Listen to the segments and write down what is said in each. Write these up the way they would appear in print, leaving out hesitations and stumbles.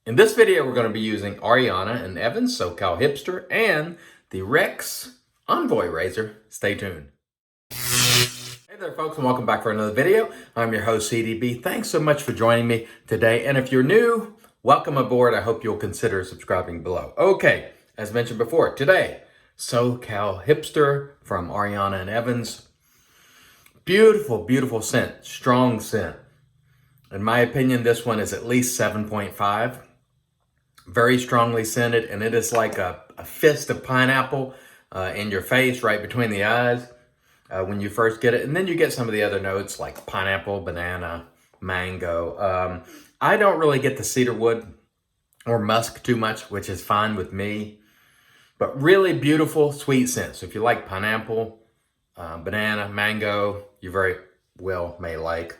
In this video, we're going to be using A&E Socal Hipster and the Rex Envoy razor. Stay tuned. Hey there folks, and welcome back for another video. I'm your host CDB. Thanks so much for joining me today. And if you're new, welcome aboard. I hope you'll consider subscribing below. Okay, as mentioned before, today, Socal Hipster from A&E. Beautiful, beautiful scent, strong scent. In my opinion, this one is at least 7.5. Very strongly scented, and it is like a fist of pineapple in your face, right between the eyes when you first get it. And then you get some of the other notes like pineapple, banana, mango. I don't really get the cedarwood or musk too much, which is fine with me. But really beautiful, sweet scent. So if you like pineapple, banana, mango, you very well may like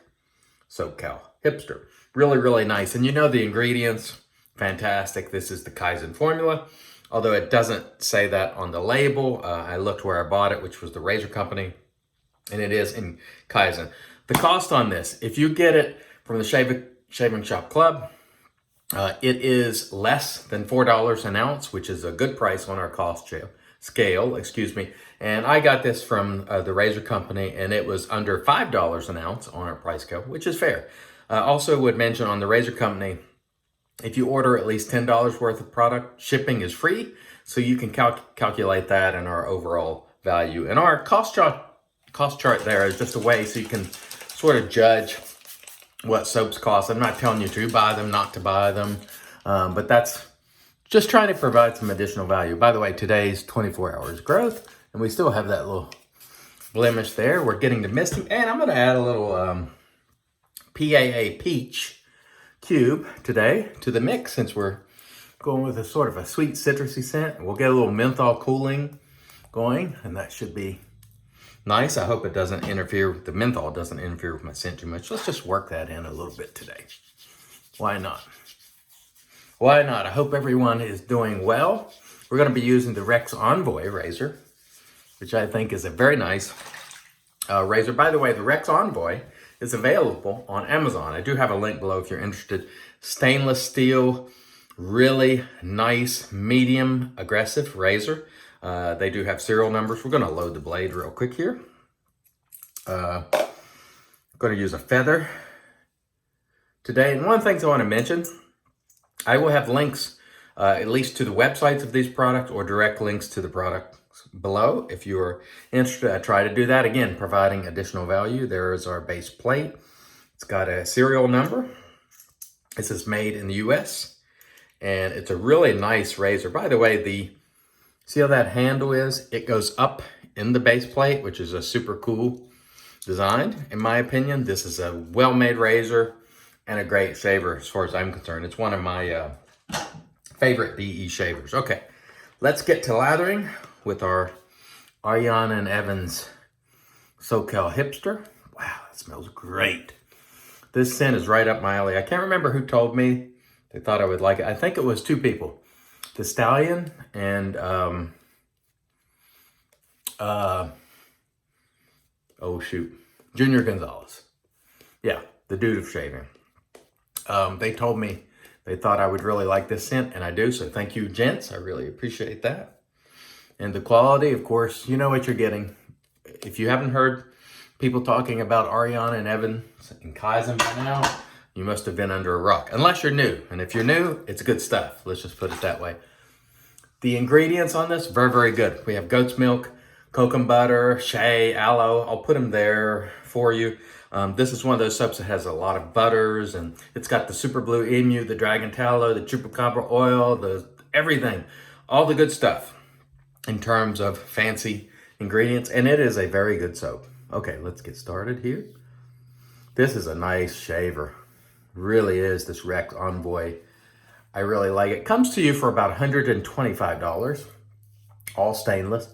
Socal Hipster. Really, really nice. And you know the ingredients. Fantastic. This is the Kaizen formula, although it doesn't say that on the label. I looked where I bought it, which was the razor company, and it is in Kaizen. The cost on this, if you get it from the Shaving Shop Club, it is less than $4 an ounce, which is a good price on our cost scale, excuse me. And I got this from the razor company, and it was under $5 an ounce on our price scale, which is fair. Also would mention on the razor company, if you order at least $10 worth of product, shipping is free. So you can calculate that in our overall value. And our cost chart there is just a way so you can sort of judge what soaps cost. I'm not telling you to buy them, not to buy them, but that's just trying to provide some additional value. By the way, today's 24 hours growth, and we still have that little blemish there. We're getting to misty, and I'm going to add a little PAA peach cube today to the mix, since we're going with a sort of a sweet citrusy scent. We'll get a little menthol cooling going, and that should be nice. I hope it doesn't interfere, the menthol doesn't interfere with my scent too much. Let's just work that in a little bit today. Why not? Why not? I hope everyone is doing well. We're going to be using the Rex Envoy razor, which I think is a very nice razor. By the way, the Rex Envoy is available on Amazon. I do have a link below if you're interested. Stainless steel, really nice, medium aggressive razor. They do have serial numbers. We're gonna load the blade real quick here. I'm gonna use a feather today. And one of the things I wanna mention, I will have links at least to the websites of these products or direct links to the products below. If you're interested, I try to do that. Again, providing additional value. There is our base plate. It's got a serial number. It says made in the US. And it's a really nice razor. By the way, see how that handle is? It goes up in the base plate, which is a super cool design. In my opinion, this is a well-made razor and a great shaver as far as I'm concerned. It's one of my favorite DE shavers. Okay, let's get to lathering with our A&E Socal Hipster. Wow, that smells great. This scent is right up my alley. I can't remember who told me they thought I would like it. I think it was two people. The Stallion and, Junior Gonzalez. Yeah, the dude of shaving. They told me they thought I would really like this scent, and I do, so thank you, gents. I really appreciate that. And the quality, of course, you know what you're getting. If you haven't heard people talking about A&E and Kaizen by now, you must have been under a rock, unless you're new. And if you're new, it's good stuff. Let's just put it that way. The ingredients on this, very, very good. We have goat's milk, cocoa butter, shea, aloe. I'll put them there for you. This is one of those soaps that has a lot of butters, and it's got the super blue emu, the dragon tallow, the chupacabra oil, everything, all the good stuff in terms of fancy ingredients, and it is a very good soap. Okay, let's get started here. This is a nice shaver. Really is, this Rex Envoy. I really like it. Comes to you for about $125, all stainless.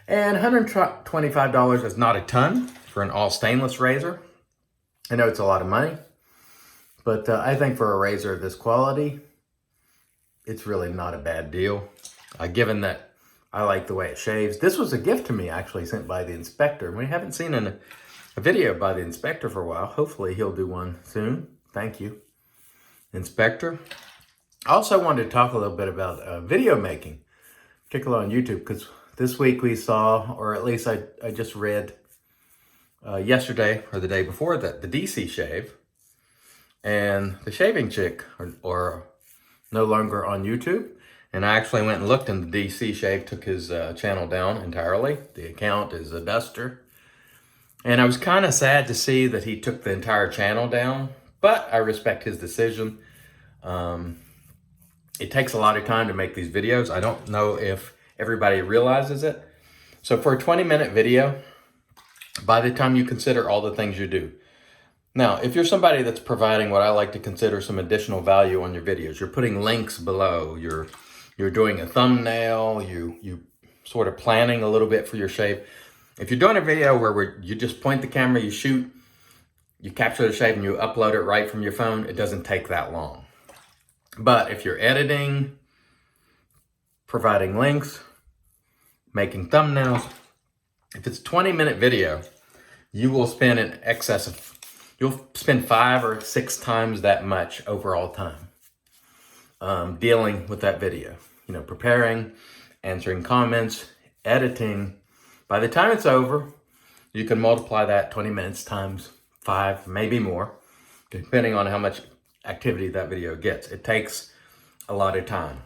And $125 is not a ton for an all stainless razor. I know it's a lot of money, but I think for a razor of this quality, it's really not a bad deal. Given that I like the way it shaves. This was a gift to me, actually, sent by the inspector. We haven't seen a video by the inspector for a while. Hopefully he'll do one soon. Thank you, inspector. I also wanted to talk a little bit about video making, particularly on YouTube, because this week we saw, or at least I just read yesterday or the day before, that the DC shave and the shaving chick are no longer on YouTube. And I actually went and looked, and the DC shave took his channel down entirely. The account is a duster. And I was kind of sad to see that he took the entire channel down, but I respect his decision. It takes a lot of time to make these videos. I don't know if everybody realizes it. So for a 20-minute video, by the time you consider all the things you do. Now, if you're somebody that's providing what I like to consider some additional value on your videos, you're putting links below, you're doing a thumbnail, you sort of planning a little bit for your shave. If you're doing a video where you just point the camera, you shoot, you capture the shave, and you upload it right from your phone, it doesn't take that long. But if you're editing, providing links, making thumbnails, if it's a 20-minute video, you will spend in excess of, you'll spend 5 or 6 times that much overall time dealing with that video. You know, preparing, answering comments, editing. By the time it's over, you can multiply that 20 minutes times 5, maybe more, depending on how much activity that video gets. It takes a lot of time.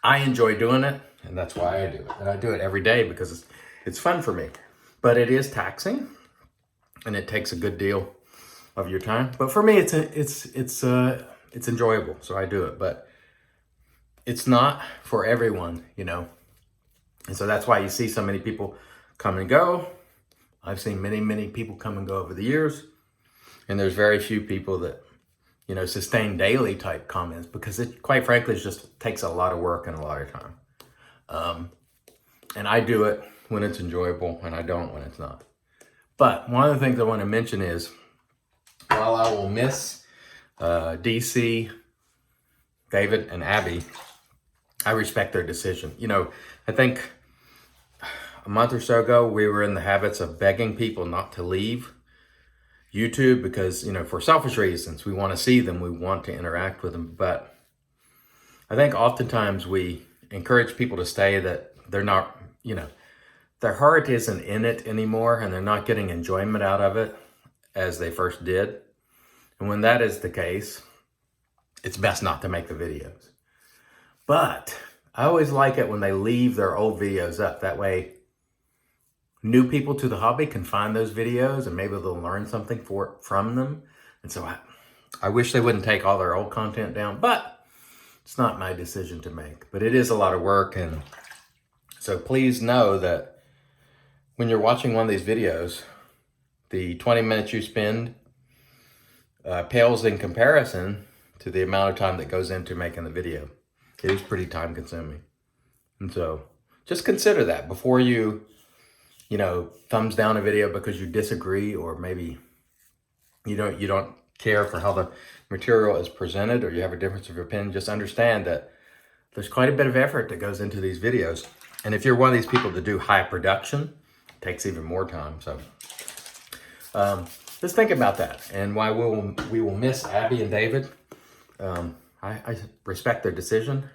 I enjoy doing it, and that's why I do it. And I do it every day because it's fun for me. But it is taxing, and it takes a good deal of your time. But for me, it's enjoyable, so I do it. But it's not for everyone, you know. And so that's why you see so many people come and go. I've seen many people come and go over the years. And there's very few people that, you know, sustain daily type comments, because it, quite frankly, just takes a lot of work and a lot of time. And I do it when it's enjoyable, and I don't when it's not. But one of the things I want to mention is, while I will miss DC, David, and Abby, I respect their decision. You know, I think a month or so ago, we were in the habits of begging people not to leave YouTube because, you know, for selfish reasons, we want to see them, we want to interact with them. But I think oftentimes we encourage people to stay that they're not, you know, their heart isn't in it anymore, and they're not getting enjoyment out of it as they first did. And when that is the case, it's best not to make the videos. But I always like it when they leave their old videos up. That way, new people to the hobby can find those videos, and maybe they'll learn something from them. And so I wish they wouldn't take all their old content down, but it's not my decision to make. But it is a lot of work, and so please know that when you're watching one of these videos, the 20 minutes you spend pales in comparison to the amount of time that goes into making the video. It is pretty time consuming. And so just consider that before you know, thumbs down a video because you disagree, or maybe you don't care for how the material is presented, or you have a difference of opinion. Just understand that there's quite a bit of effort that goes into these videos. And if you're one of these people that do high production, it takes even more time. So just think about that, and why we will miss Abby and David. I respect their decision,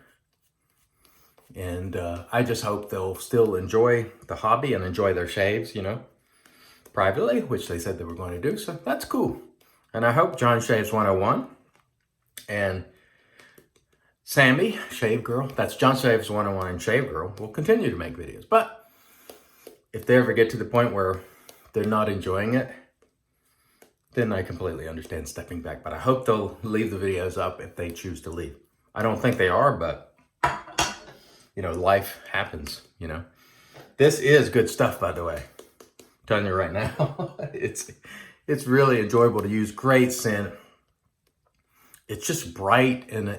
and I just hope they'll still enjoy the hobby and enjoy their shaves, you know, privately, which they said they were going to do. So that's cool. And I hope John Shaves 101 and Sammy, Shave Girl, that's John Shaves 101 and Shave Girl, will continue to make videos. But if they ever get to the point where they're not enjoying it, then I completely understand stepping back. But I hope they'll leave the videos up if they choose to leave. I don't think they are, but, you know, life happens, you know. This is good stuff, by the way. I'm telling you right now. It's really enjoyable to use. Great scent. It's just bright, and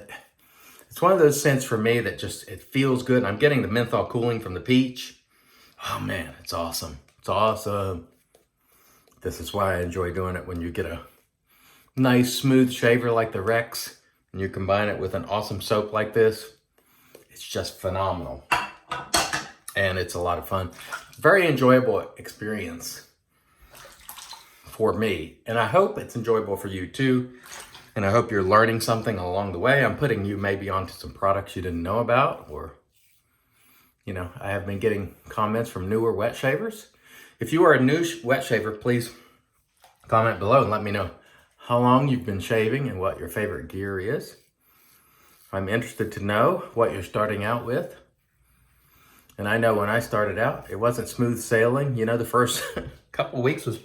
it's one of those scents for me that just, it feels good. And I'm getting the menthol cooling from the peach. Oh man, it's awesome. It's awesome. This is why I enjoy doing it. When you get a nice smooth shaver like the Rex, and you combine it with an awesome soap like this, it's just phenomenal. And it's a lot of fun. Very enjoyable experience for me. And I hope it's enjoyable for you too. And I hope you're learning something along the way. I'm putting you maybe onto some products you didn't know about, or, you know, I have been getting comments from newer wet shavers. If you are a new wet shaver, please comment below and let me know how long you've been shaving and what your favorite gear is. I'm interested to know what you're starting out with. And I know when I started out, it wasn't smooth sailing. You know, the first couple weeks was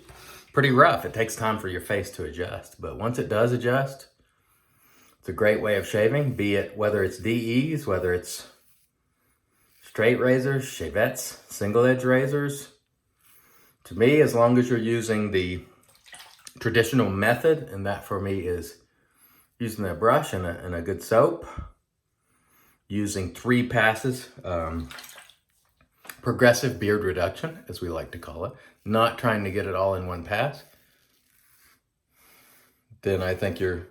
pretty rough. It takes time for your face to adjust. But once it does adjust, it's a great way of shaving, be it whether it's DEs, whether it's straight razors, shavettes, single edge razors. To me, as long as you're using the traditional method, and that for me is using a brush and a good soap, using 3 passes, progressive beard reduction, as we like to call it, not trying to get it all in one pass, then I think you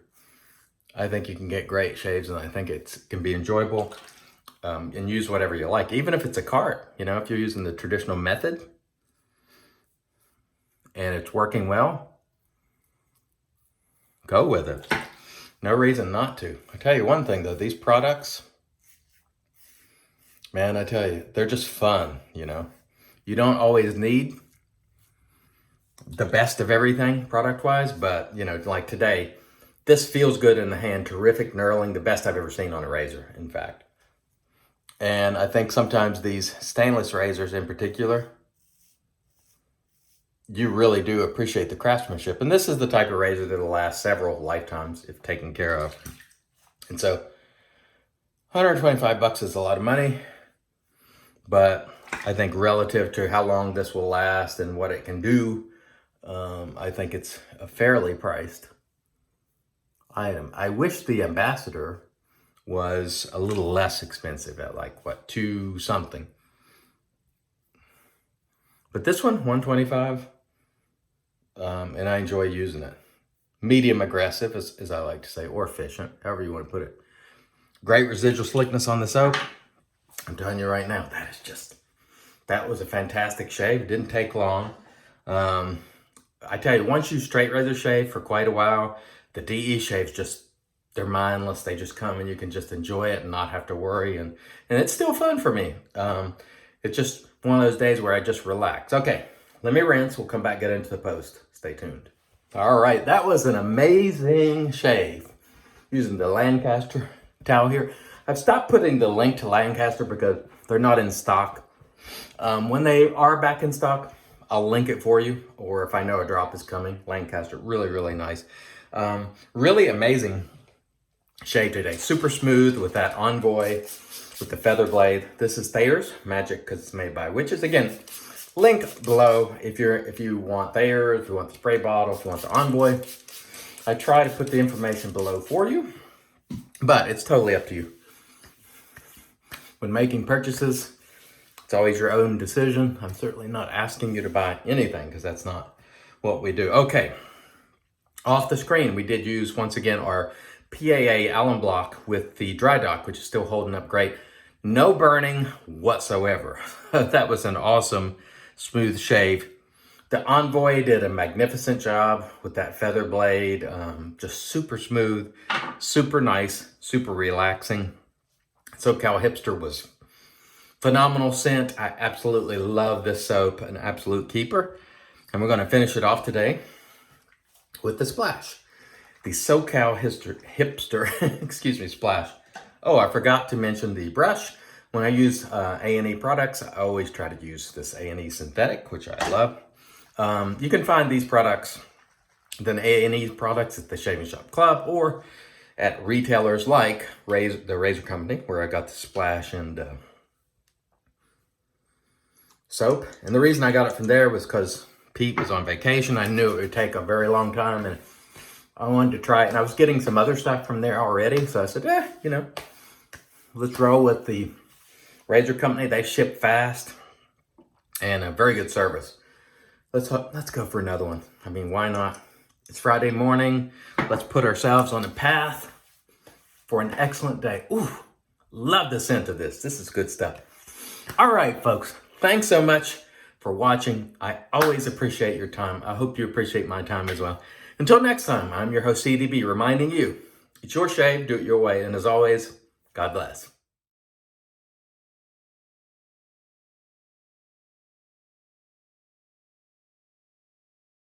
can get great shaves, and I think it can be enjoyable, and use whatever you like, even if it's a cart. You know, if you're using the traditional method and it's working well, go with it. No reason not to. I tell you one thing though, these products, man, I tell you, they're just fun, you know. You don't always need the best of everything product-wise, but, you know, like today, this feels good in the hand. Terrific knurling, the best I've ever seen on a razor, in fact. And I think sometimes these stainless razors in particular, you really do appreciate the craftsmanship. And this is the type of razor that'll last several lifetimes if taken care of. And so $125 is a lot of money, but I think relative to how long this will last and what it can do, I think it's a fairly priced item. I wish the Ambassador was a little less expensive at like, what, 2 something. But this one, $125, and I enjoy using it. Medium aggressive, as I like to say, or efficient, however you want to put it. Great residual slickness on the soap. I'm telling you right now, that was a fantastic shave. It didn't take long. I tell you, once you straight razor shave for quite a while, the DE shaves they're mindless. They just come and you can just enjoy it and not have to worry. And it's still fun for me. It's just one of those days where I just relax. Okay, let me rinse. We'll come back, get into the post. Stay tuned. All right, that was an amazing shave using the Lancaster towel here. I've stopped putting the link to Lancaster because they're not in stock. When they are back in stock, I'll link it for you, or if I know a drop is coming. Lancaster, really, really nice. Really amazing shave today. Super smooth with that Envoy, with the feather blade. This is Thayer's Magic because it's made by Witches. Again, link below if you want Thayer's, if you want the spray bottle, if you want the Envoy. I try to put the information below for you, but it's totally up to you. When making purchases, it's always your own decision. I'm certainly not asking you to buy anything because that's not what we do. Okay, off the screen, we did use, once again, our PAA alum block with the dry dock, which is still holding up great. No burning whatsoever. That was an awesome, smooth shave. The Envoy did a magnificent job with that feather blade. Just super smooth, super nice, super relaxing. Socal Hipster was phenomenal scent. I absolutely love this soap, an absolute keeper. And we're gonna finish it off today with the splash. The Socal Hipster, excuse me, splash. Oh, I forgot to mention the brush. When I use A&E products, I always try to use this A&E synthetic, which I love. You can find these products, the A&E products, at the Shaving Shop Club or at retailers like the Razor Company, where I got the splash and soap. And the reason I got it from there was because Pete was on vacation. I knew it would take a very long time, and I wanted to try it. And I was getting some other stuff from there already, so I said, you know, let's roll with the Razor Company. They ship fast and a very good service. Let's go for another one. I mean, why not? It's Friday morning. Let's put ourselves on a path for an excellent day. Ooh, love the scent of this. This is good stuff. All right, folks. Thanks so much for watching. I always appreciate your time. I hope you appreciate my time as well. Until next time, I'm your host, CDB, reminding you, it's your shave, do it your way. And as always, God bless.